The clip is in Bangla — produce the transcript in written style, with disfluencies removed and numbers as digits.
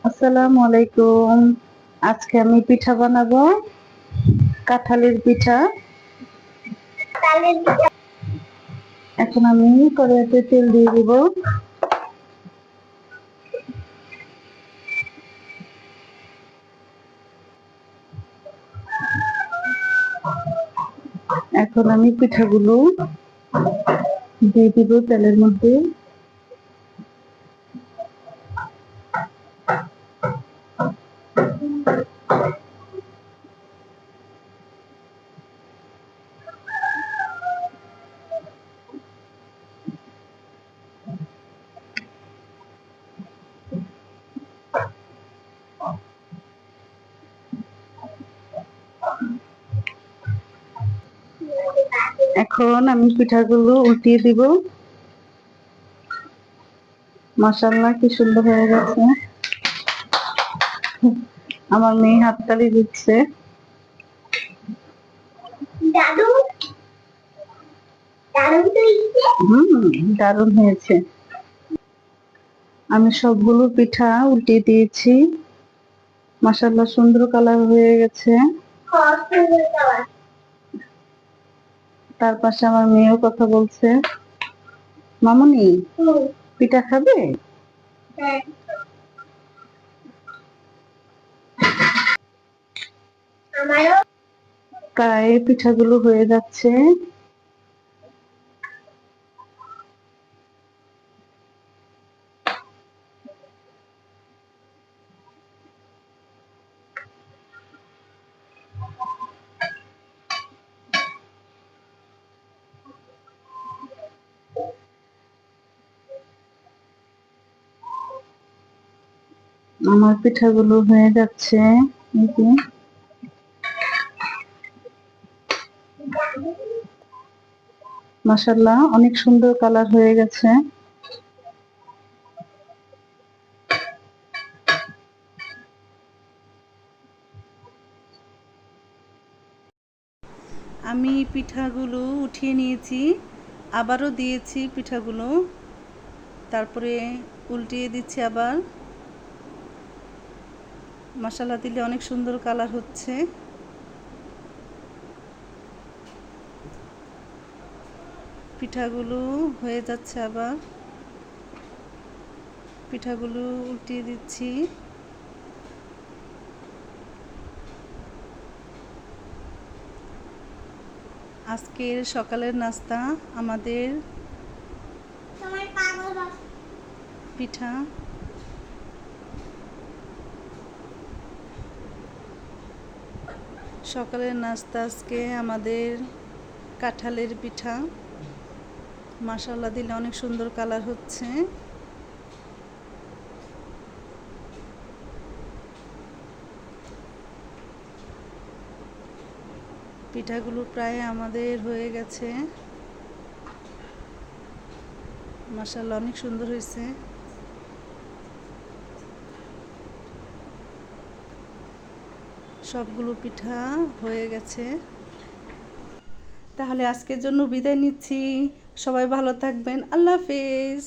আসসালামু আলাইকুম। আজকে আমি পিঠা বানাবো, কাঁঠালের পিঠা। এখন আমি কড়াইতে তেল দিয়ে দিব। এখন আমি পিঠাগুলো দিয়ে দিব তেলের মধ্যে। এখন আমি পিঠাগুলো উল্টিয়ে দিব। মাশাআল্লাহ, কি সুন্দর হয়ে গেছে। আমার মেয়ে হাততালি দিচ্ছে। দারুণ হয়েছে। আমি সবগুলো পিঠা উল্টিয়ে দিয়েছি। মাশাআল্লাহ, সুন্দর কালার হয়ে গেছে। তার পাশে আমার মেয়েও কথা বলছে। মামুনি, পিঠা খাবে? প্রায় পিঠাগুলো হয়ে যাচ্ছে। আমার পিঠাগুলো হয়ে যাচ্ছে। এই যে মাশাআল্লাহ, অনেক সুন্দর কালার হয়ে গেছে। আমি পিঠাগুলো উঠিয়ে নিয়েছি, আবারও দিয়েছি পিঠাগুলো, তারপরে উল্টিয়ে দিচ্ছি আবার। মশলা দিলে অনেক সুন্দর কালার হচ্ছে। পিঠাগুলো হয়ে যাচ্ছে, আবার পিঠাগুলো উল্টিয়ে দিচ্ছি। আজকের সকালের নাস্তা আমাদের পিঠা। সকালের নাস্তা আজকে আমাদের কাঁঠালের পিঠা। মাশাআল্লাহ, দিলে অনেক সুন্দর কালার হচ্ছে। পিঠাগুলো প্রায় আমাদের হয়ে গেছে। মাশাআল্লাহ, অনেক সুন্দর হয়েছে। সবগুলো পিঠা হয়ে গেছে। তাহলে আজকের জন্য বিদায় নিচ্ছি। সবাই ভালো থাকবেন। আল্লাহ হাফেজ।